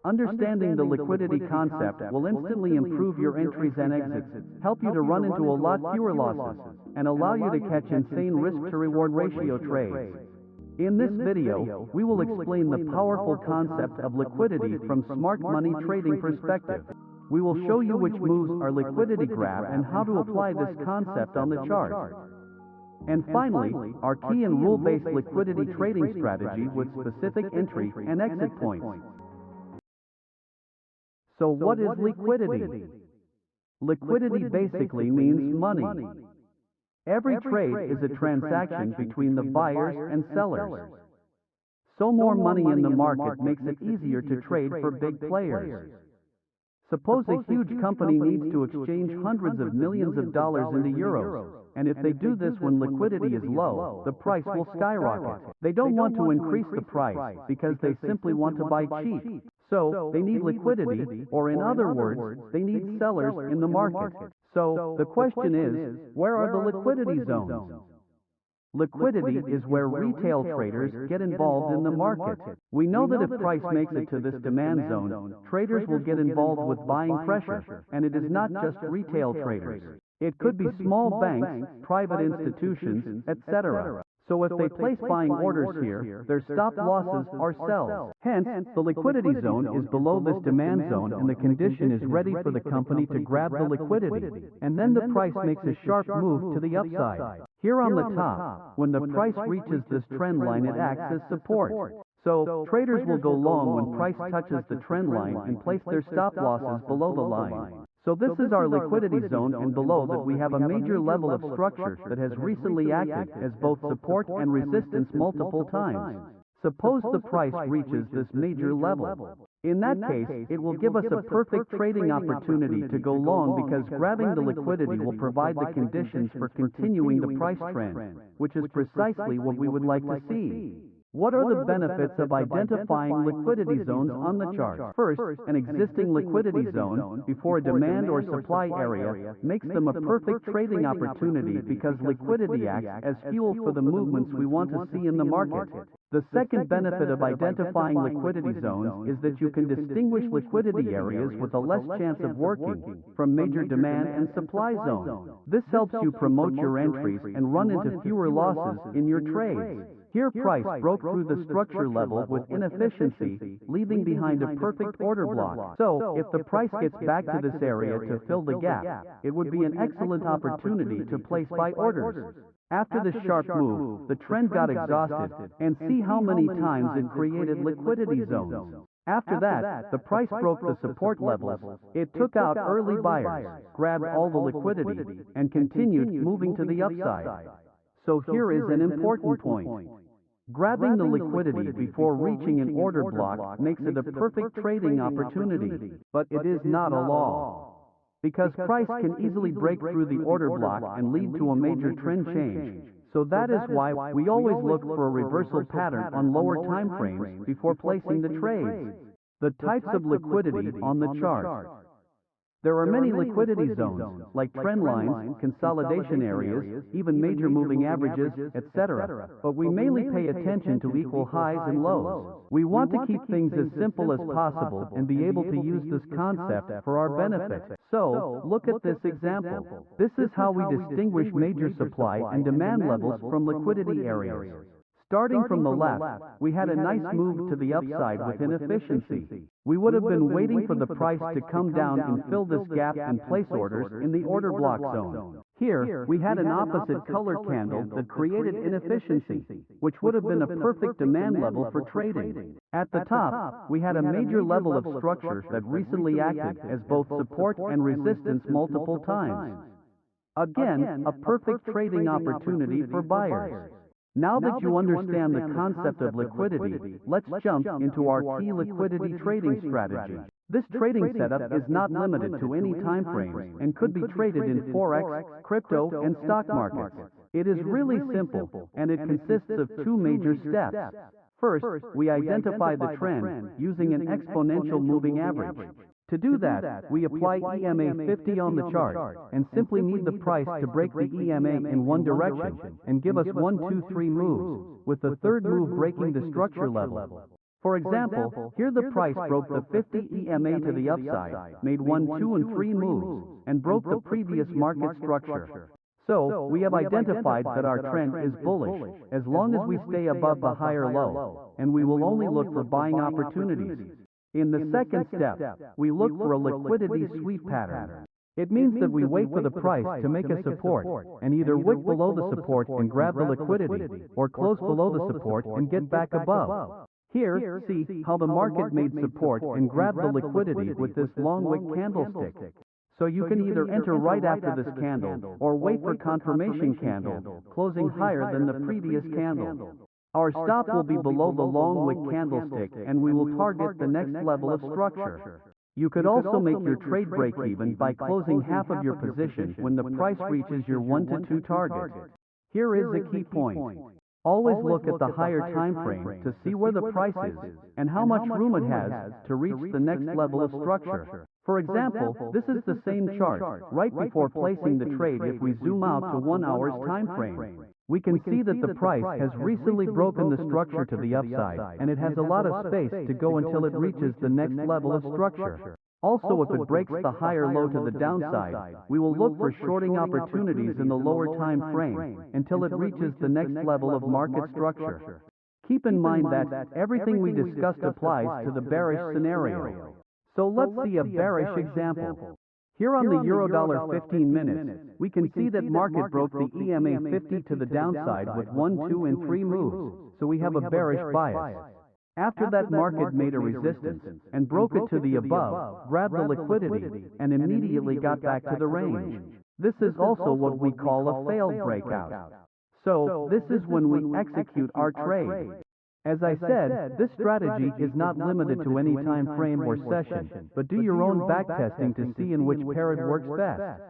Understanding the liquidity concept will instantly improve your entries and exits, help you to run into a lot fewer losses, and allow you to catch insane risk-to-reward ratio trades. In this video, we will explain the powerful concept of liquidity from smart money trading perspective. We will show you which moves are liquidity grab and how to apply this concept on the chart. And finally, our key and rule-based liquidity trading strategy with specific entry and exit points. So what is liquidity? Liquidity basically means money. Every trade is a transaction between the buyers and sellers. So more money in the market makes it easier to trade for big players. Suppose a huge company needs to exchange hundreds of millions of dollars into euros, and if they do this when liquidity is low, the price will skyrocket. They don't want to increase the price because they simply want to buy cheap. So, they need liquidity, or in other words, they need sellers in the market. So, the question is, where are the liquidity zones? Liquidity is where retail traders get involved in the market. We know that if price makes it to this demand zone, traders will get involved with buying pressure, and it is not just retail traders. It could be small banks, private institutions, etc. So if they place buying orders here, their stop losses are sells. Hence, the liquidity zone is below this demand zone and the condition is ready for the company to grab the liquidity. And then the price makes a sharp move to the upside. Here on the top, when the price reaches this trend line, it acts as support. So, traders will go long when price touches the trend line and place their stop losses below the line. So this is our liquidity zone, and below that we have a major level of structure that has recently acted as both support and resistance multiple times. Suppose the price reaches this major level. In that case, it will give us a perfect trading opportunity to go long because grabbing the liquidity will provide the conditions for continuing the price trend, which is precisely what we would like to see. What are the benefits of identifying liquidity zones on the chart? First, an existing liquidity zone before a demand or supply area makes them a perfect trading opportunity because liquidity acts as fuel for the movements we want to see in the market. The second benefit of identifying liquidity zones is that you can distinguish liquidity areas with a less chance of working from major demand and supply zones. This helps you promote your entries and run into fewer losses in your trades. Here price broke through the structure level with inefficiency, leaving behind a perfect order block. So, if the price gets back to this area to fill the gap, it would be an excellent opportunity to place buy orders. After this sharp move, the trend got exhausted, and see how many times it created liquidity zones. After that, the price broke the support levels, it took out early buyers, grabbed all the liquidity, and continued moving to the upside. So here is an important point. Grabbing the liquidity before reaching an order block makes it a perfect trading opportunity, but it is not a law. Because price can easily break through the order block and lead to a major trend change. So that is why we always look for a reversal pattern on lower time frames before placing the trades. The types of liquidity on the chart. There are many liquidity zones, like trend lines, consolidation areas, even major moving averages, etc. But we mainly pay attention to equal highs and lows. We want to keep things as simple as possible and be able to use this concept for our benefit. So, look at this example. This is how we distinguish major supply and demand levels from liquidity areas. Starting from the left, we had a nice move to the upside with inefficiency. We would have been waiting for the price to come down and fill this gap and place orders in the order block zone. Here, we had an opposite color candle that created inefficiency, which would have been a perfect demand level for trading. At the top, we had a major level of structure that recently acted as both support and resistance multiple times. Again, a perfect trading opportunity for buyers. Now that you understand the concept of liquidity, let's jump into our key liquidity trading strategy. This trading setup is not limited to any time frames and could be traded in Forex, crypto, and stock markets. It is really simple, and it consists of two major steps. First, we identify the trend using an exponential moving average. To do that, we apply EMA 50 on the chart, and simply need the price to break the EMA in one direction, and give us 1, 2, 3 moves, with the third move breaking the structure level. For example, here the price broke the 50 EMA to the upside, made 1, 2, and 3 moves, and broke the previous market structure. So, we have identified that our trend is bullish, as long as we stay above the higher low, and we will only look for buying opportunities. In the second step, we look for a liquidity sweep pattern. It means that we wait for the price to make a support, and either wick below the support and grab the liquidity, or close below the support and get back above. Here, see how the market made support and grabbed the liquidity with this long wick candlestick. So you can either enter right after this candle, or wait for confirmation candle, closing higher than the previous candle. Our stop will be below the long wick candlestick, and we will target the next level of structure. You could also make your trade break even by closing half of your position when the price reaches your 1 to 2 target. Here is the key point. Always look at the higher time frame to see where the price is and how much room it has to reach the next level of structure. For example, this is the same chart right before placing the trade. If we zoom out to 1 hour's time frame, we can see that the price has recently broken the structure to the upside, and it has a lot of space to go until it reaches the next level of structure. Also, if it breaks the higher low to the downside, we will look for shorting opportunities in the lower time frame until it reaches the next level of market structure. Keep in mind that everything we discussed applies to the bearish scenario. So let's see a bearish example. Here on the Eurodollar 15 minutes, we can see that market broke the EMA 50 to the downside with 1, 2, and 3 moves, so we have a bearish bias. After that, market made a resistance and broke it to the above, grabbed the liquidity, and immediately got back to the range. This is also what we call a failed breakout. So, this is when we execute our trade. As I said, this strategy is not limited to any time frame or session, but do your own backtesting to see in which pair it works best.